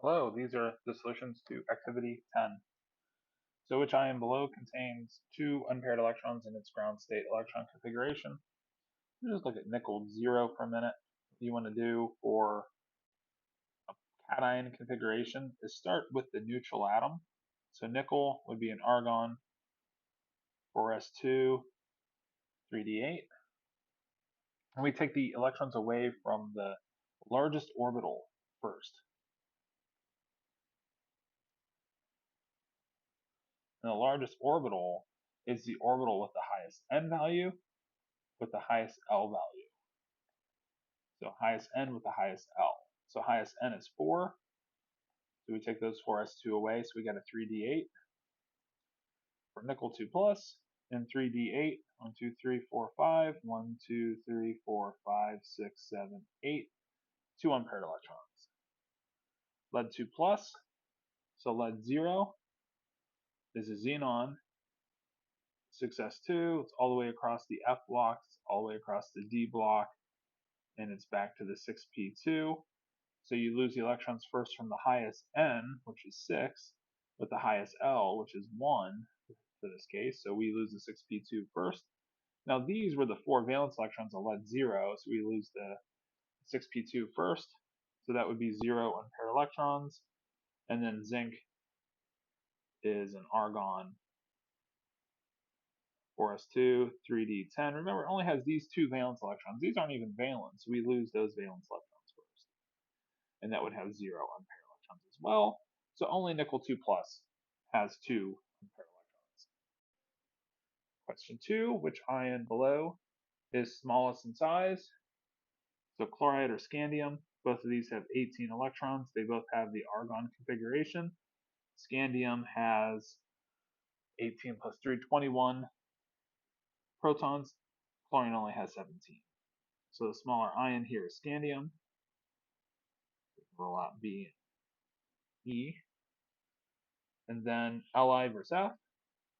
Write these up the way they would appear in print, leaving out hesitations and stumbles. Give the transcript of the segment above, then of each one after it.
Hello, these are the solutions to activity 10. So which ion below contains two unpaired electrons in its ground state electron configuration? We'll just look at nickel 0 for a minute. What you want to do for a cation configuration is start with the neutral atom. So nickel would be an argon 4s2, 3d8. And we take the electrons away from the largest orbital first. And the largest orbital is the orbital with the highest n value with the highest L value. So highest n with the highest L. So highest n is 4. So we take those 4s2 away, so we get a 3d8 for nickel 2 plus, and 3d8, 1, 2, 3, 4, 5, 1, 2, 3, 4, 5, 6, 7, 8, 2 unpaired electrons. Lead 2 plus, so lead 0 is a xenon, 6s2, it's all the way across the F block, it's all the way across the D block, and it's back to the 6p2. So you lose the electrons first from the highest n, which is 6, with the highest L, which is 1 for this case. So we lose the 6p2 first. Now these were the 4 valence electrons of lead 0, so we lose the 6p2 first. So that would be 0 unpaired electrons. And then zinc is an argon 4s2, 3d10. Remember, it only has these 2 valence electrons. These aren't even valent, so we lose those valence electrons first. And that would have 0 unpaired electrons as well. So only nickel 2 plus has 2 unpaired electrons. Question 2, which ion below is smallest in size? So chloride or scandium, both of these have 18 electrons. They both have the argon configuration. Scandium has 18 plus 3, 21 protons. Chlorine only has 17. So the smaller ion here is scandium. We can roll out B and E. And then Li versus F.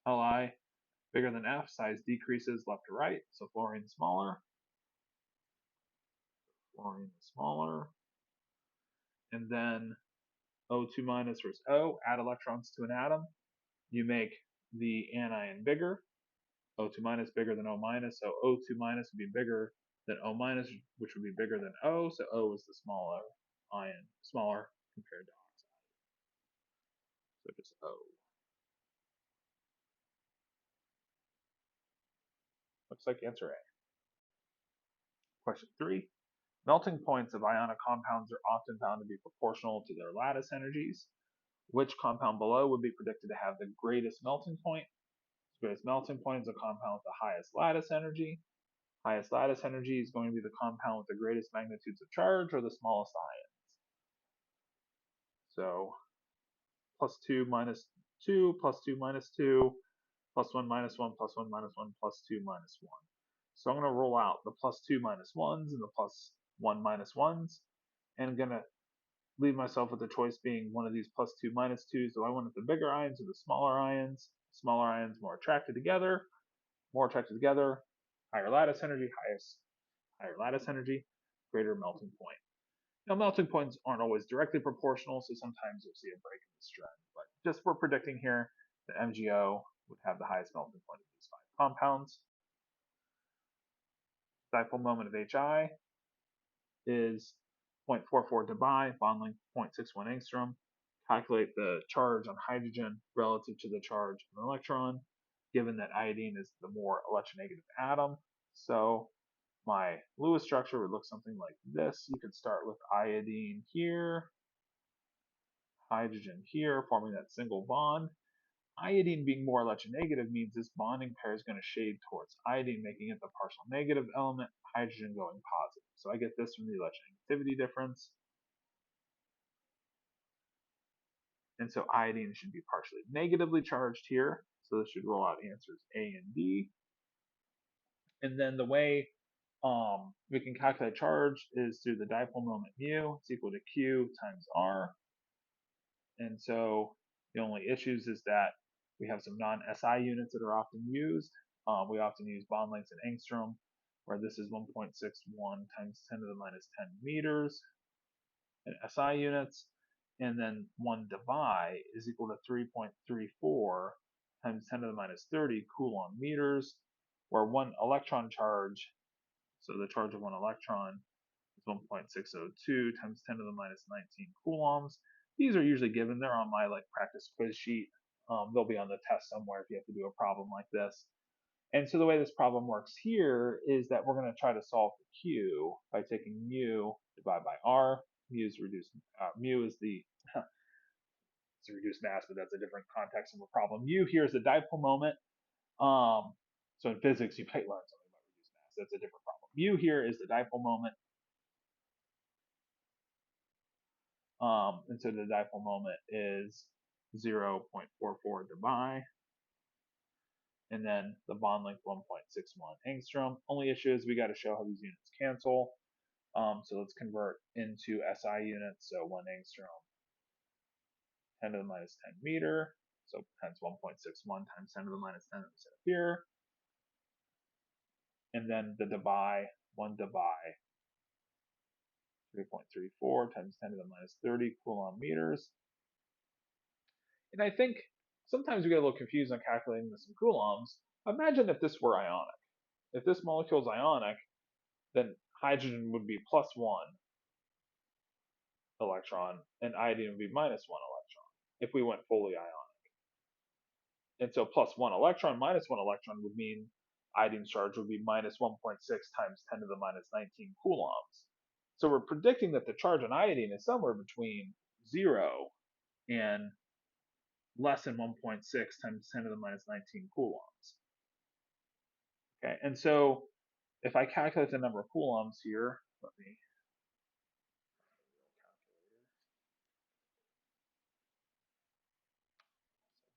Li bigger than F, size decreases left to right, so fluorine is smaller. Fluorine is smaller. And then O2 minus versus O, add electrons to an atom. You make the anion bigger. O2 minus bigger than O minus, so O2 minus would be bigger than O minus, which would be bigger than O, so O is the smaller ion, smaller compared to oxide. So just O. Looks like answer A. Question 3. Melting points of ionic compounds are often found to be proportional to their lattice energies. Which compound below would be predicted to have the greatest melting point? The greatest melting point is a compound with the highest lattice energy. Highest lattice energy is going to be the compound with the greatest magnitudes of charge or the smallest ions. So plus 2 minus 2, plus 2 minus 2, plus 1 minus 1, plus 1 minus 1, plus 2 minus 1. So I'm going to roll out the plus 2 minus 1s and the plus 1 minus 1s, and I'm going to leave myself with the choice being one of these plus 2 minus 2s. Do I want the bigger ions or the smaller ions? Smaller ions more attracted together, higher lattice energy, higher lattice energy, greater melting point. Now, melting points aren't always directly proportional, so sometimes you'll see a break in this trend. But just for predicting here, the MgO would have the highest melting point of these 5 compounds. Dipole moment of Hi is 0.44 debye, bond length 0.61 angstrom. Calculate the charge on hydrogen relative to the charge of an electron, given that iodine is the more electronegative atom. So my Lewis structure would look something like this. You could start with iodine here, hydrogen here, forming that single bond. Iodine being more electronegative means this bonding pair is going to shade towards iodine, making it the partial negative element, hydrogen going positive. So I get this from the electronegativity difference. And so iodine should be partially negatively charged here. So this should roll out answers A and B. And then the way we can calculate charge is through the dipole moment mu. It's equal to Q times R. And so the only issues is that we have some non-SI units that are often used. We often use bond lengths in angstrom, where this is 1.61 times 10 to the minus 10 meters in SI units. and then 1 debye is equal to 3.34 times 10 to the minus 30 coulomb meters, where 1 electron charge, so the charge of 1 electron, is 1.602 times 10 to the minus 19 coulombs. These are usually given. They're on my practice quiz sheet. They'll be on the test somewhere if you have to do a problem like this. And so the way this problem works here is that we're going to try to solve for Q by taking mu divided by R. Mu is reduced. Mu is the it's a reduced mass, but that's a different context of a problem. Mu here is the dipole moment. So in physics, you might learn something about reduced mass. That's a different problem. Mu here is the dipole moment. And so the dipole moment is 0.44 debye. And then the bond length 1.61 angstrom. Only issue is we got to show how these units cancel. So let's convert into SI units. So 1 angstrom, 10 to the minus 10 meter. So hence 1.61 times 10 to the minus 10 that we set up here. And then the debye, 1 debye, 3.34 times 10 to the minus 30 coulomb meters. And I think sometimes we get a little confused on calculating this in coulombs. Imagine if this were ionic. If this molecule is ionic, then hydrogen would be plus 1 electron and iodine would be minus 1 electron if we went fully ionic. And so plus 1 electron minus 1 electron would mean iodine's charge would be minus 1.6 times 10 to the minus 19 coulombs. So we're predicting that the charge on iodine is somewhere between 0 and less than 1.6 times 10 to the minus 19 coulombs. Okay, and so if I calculate the number of coulombs here, let me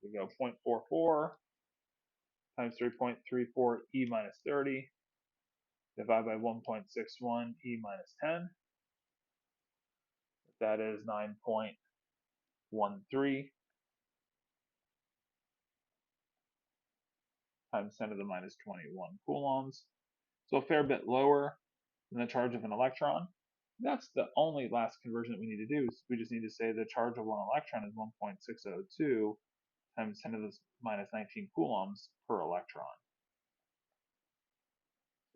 we go 0.44 times 3.34 e minus 30 divided by 1.61 e minus 10. That is 9.13 times 10 to the minus 21 coulombs. So a fair bit lower than the charge of an electron. That's the only last conversion that we need to do. Is we just need to say the charge of 1 electron is 1.602 times 10 to the minus 19 coulombs per electron.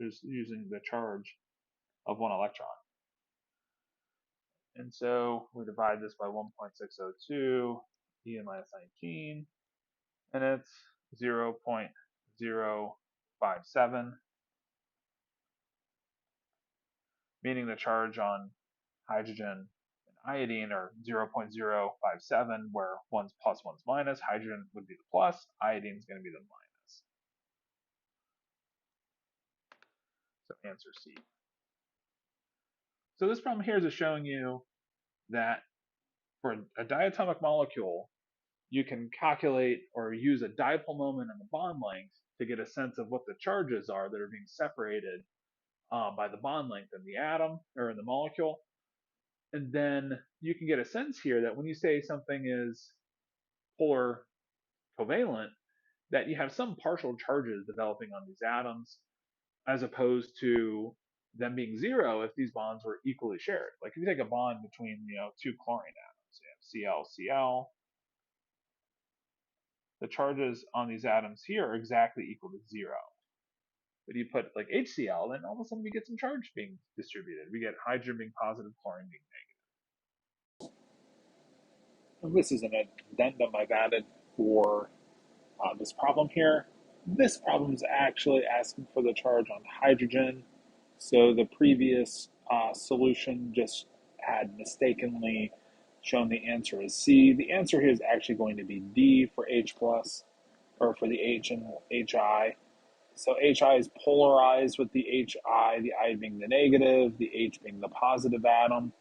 Just using the charge of 1 electron. And so we divide this by 1.602 e to the minus 19, and it's 0.057, meaning the charge on hydrogen and iodine are 0.057, where one's plus, one's minus. Hydrogen would be the plus, iodine is going to be the minus. So answer C. So this problem here is just showing you that for a diatomic molecule, you can calculate or use a dipole moment and the bond length to get a sense of what the charges are that are being separated by the bond length in the atom or in the molecule. And then you can get a sense here that when you say something is polar covalent, that you have some partial charges developing on these atoms as opposed to them being zero if these bonds were equally shared. Like if you take a bond between, two chlorine atoms, you have Cl, the charges on these atoms here are exactly equal to zero. But you put like HCl, then all of a sudden we get some charge being distributed. We get hydrogen being positive, chlorine being negative. This is an addendum I've added for this problem here. This problem is actually asking for the charge on hydrogen. So the previous solution just had mistakenly shown the answer as C. The answer here is actually going to be D for H plus, or for the H and HI. So HI is polarized with the HI, the I being the negative, the H being the positive atom.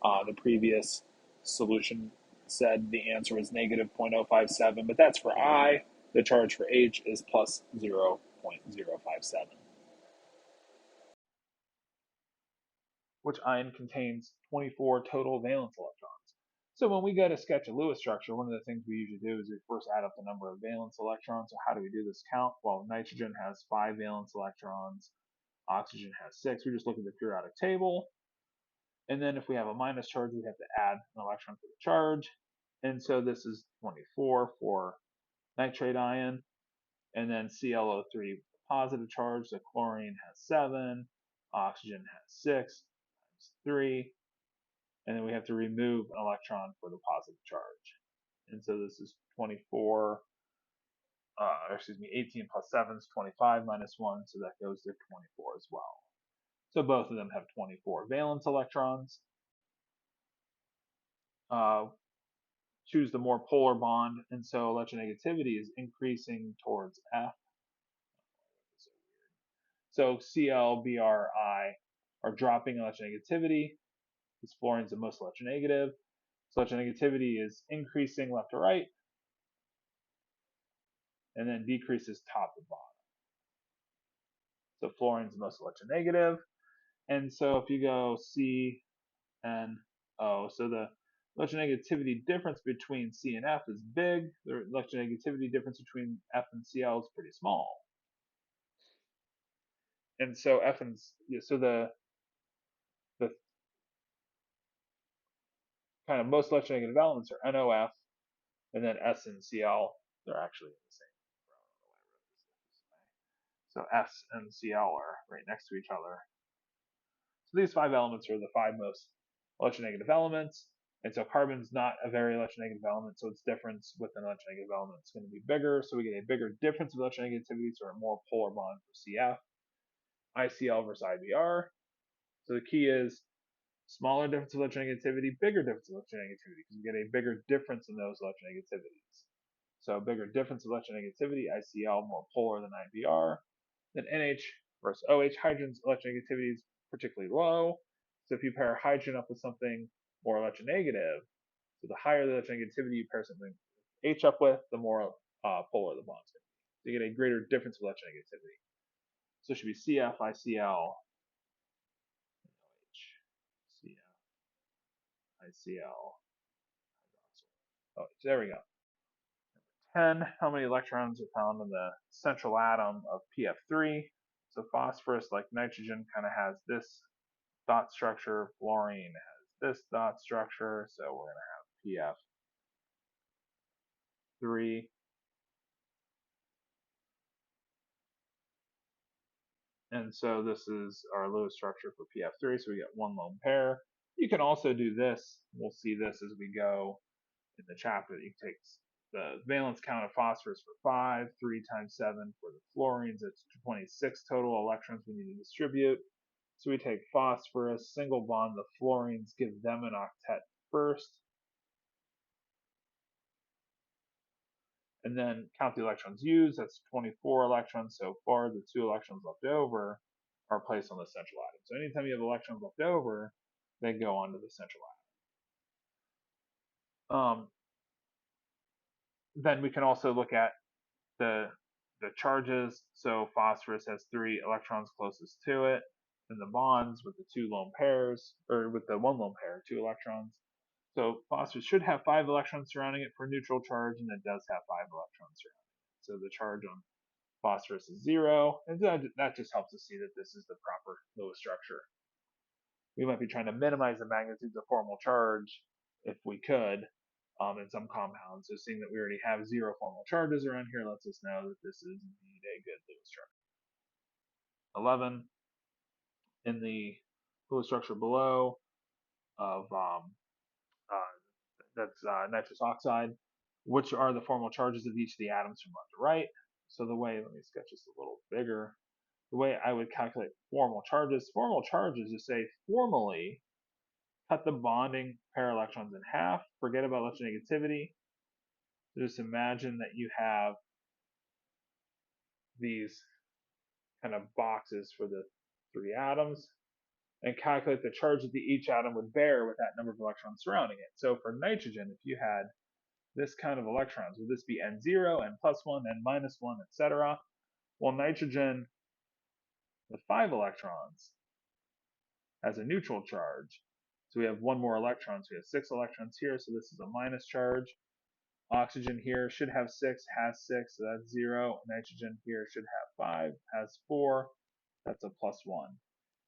The previous solution said the answer was negative 0.057, but that's for I. The charge for H is plus 0.057. Which ion contains 24 total valence electrons. So when we go to sketch a Lewis structure, one of the things we usually do is we first add up the number of valence electrons. So how do we do this count? Well, nitrogen has 5 valence electrons, oxygen has 6. We just look at the periodic table, And then if we have a minus charge, we have to add an electron for the charge. And so this is 24 for nitrate ion. And then ClO3 positive charge, so chlorine has 7, oxygen has 6 times 3, and then we have to remove an electron for the positive charge. And so this is 24, 18 plus 7 is 25 minus 1, so that goes to 24 as well. So both of them have 24 valence electrons. Choose the more polar bond, and so electronegativity is increasing towards F. So Cl, Br, I are dropping electronegativity. This fluorine is the most electronegative. So electronegativity is increasing left to right, and then decreases top to bottom. So fluorine is the most electronegative. And so if you go C, N, O, so the electronegativity difference between C and F is big. The electronegativity difference between F and Cl is pretty small. And so F and so the kind of most electronegative elements are NOF, and then S and Cl. They're actually in the same. So S and Cl are right next to each other. So these 5 elements are the 5 most electronegative elements. And so carbon's not a very electronegative element, so its difference with an electronegative element is going to be bigger. So we get a bigger difference of electronegativity, so a more polar bond for CF. ICl versus IBr. So the key is smaller difference of electronegativity, bigger difference of electronegativity, because we get a bigger difference in those electronegativities. So a bigger difference of electronegativity, ICl more polar than IBr. Then NH versus OH, hydrogen's electronegativity is particularly low. So if you pair hydrogen up with something more electronegative, so the higher the electronegativity you pair something H up with, the more polar the bond's going to be. So you get a greater difference of electronegativity. So it should be CF, ICl, and OH. CF, ICl, hydroxyl. Oh, there we go. 10, how many electrons are found in the central atom of PF3? So phosphorus, like nitrogen, kind of has this dot structure. Fluorine has this dot structure. So we're going to have PF3. And so this is our Lewis structure for PF3. So we get one lone pair. You can also do this. We'll see this as we go in the chapter. You take the valence count of phosphorus for 5, 3 times 7 for the fluorines. It's 26 total electrons we need to distribute. So we take phosphorus, single bond the fluorines, give them an octet first, and then count the electrons used. That's 24 electrons so far. The 2 electrons left over are placed on the central atom. So anytime you have electrons left over, they go onto the central atom. Then we can also look at the charges. So phosphorus has 3 electrons closest to it, and the bonds with the 2 lone pairs, or with the 1 lone pair, 2 electrons. So phosphorus should have 5 electrons surrounding it for neutral charge, and it does have 5 electrons surrounding it. So the charge on phosphorus is 0, and that just helps us see that this is the proper Lewis structure. We might be trying to minimize the magnitudes of formal charge if we could in some compounds. So seeing that we already have 0 formal charges around here lets us know that this is indeed a good Lewis structure. 11, in the Lewis structure below of that's nitrous oxide, which are the formal charges of each of the atoms from left to right. So the way, let me sketch this a little bigger. The way I would calculate formal charges is say formally cut the bonding pair electrons in half, forget about electronegativity. Just imagine that you have these kind of boxes for the 3 atoms and calculate the charge that each atom would bear with that number of electrons surrounding it. So for nitrogen, if you had this kind of electrons, would this be N0, N plus 1, N minus 1, etc.? Well, nitrogen with 5 electrons has a neutral charge. So we have 1 more electron. So we have 6 electrons here. So this is a minus charge. Oxygen here should have 6, has 6, so that's 0. Nitrogen here should have 5, has 4, that's a plus 1.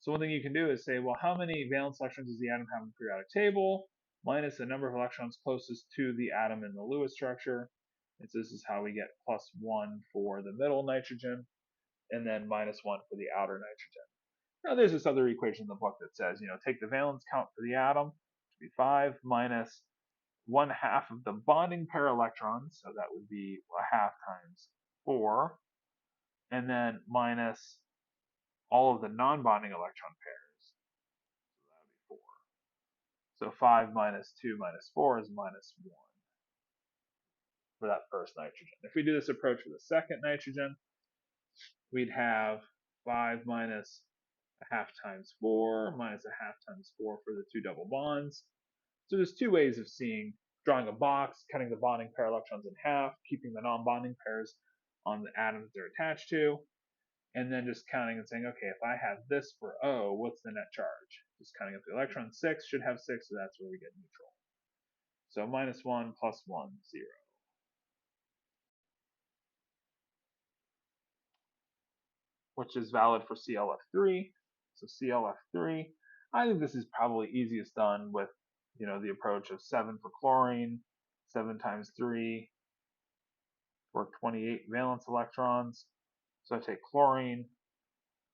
So one thing you can do is say, well, how many valence electrons does the atom have in the periodic table minus the number of electrons closest to the atom in the Lewis structure. And so this is how we get +1 for the middle nitrogen and then -1 for the outer nitrogen. Now there's this other equation in the book that says, take the valence count for the atom, which would be 5 minus 1/2 of the bonding pair electrons, so that would be a half times 4, and then minus all of the non-bonding electron pairs, so that would be 4. So 5 minus 2 minus 4 is -1 for that first nitrogen. If we do this approach for the second nitrogen, we'd have 5 minus a half times 4 minus a half times 4 for the two double bonds. So there's two ways of drawing a box, cutting the bonding pair electrons in half, keeping the non-bonding pairs on the atoms they're attached to, and then just counting and saying, okay, if I have this for O, what's the net charge? Just counting up the electron. 6 should have 6, so that's where we get neutral. So -1 plus 1, 0. Which is valid for ClF3. So ClF3, I think this is probably easiest done with, the approach of 7 for chlorine, 7 times 3 for 28 valence electrons. So I take chlorine,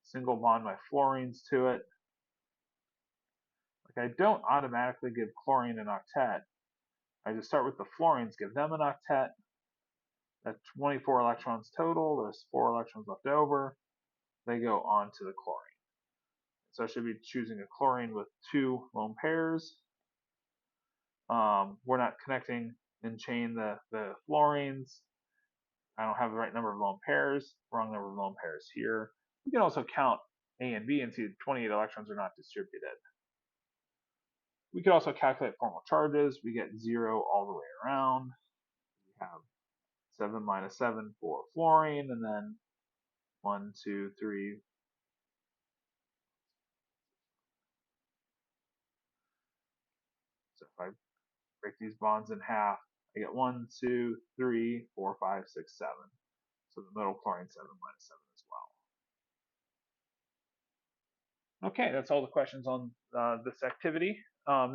single bond my fluorines to it. Like I don't automatically give chlorine an octet. I just start with the fluorines, give them an octet. That's 24 electrons total. There's 4 electrons left over. They go on to the chlorine. So I should be choosing a chlorine with 2 lone pairs. We're not connecting in chain the fluorines. I don't have the right number of lone pairs. Wrong number of lone pairs here. You can also count A and B and see 28 electrons are not distributed. We could also calculate formal charges. We get 0 all the way around. We have 7 minus 7 for fluorine, and then 1, 2, 3. So if I break these bonds in half, I get 1, 2, 3, 4, 5, 6, 7. So the middle chlorine 7 minus 7 as well. Okay, that's all the questions on this activity.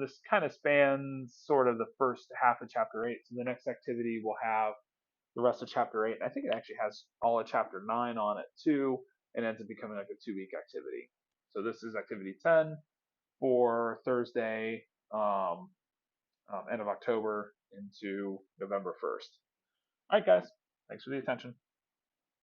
This kind of spans sort of the first half of chapter 8. So the next activity will have the rest of chapter 8. I think it actually has all of chapter 9 on it too, and ends up becoming like a 2-week activity. So this is activity 10 for Thursday, end of October into November 1st. All right, guys, thanks for the attention.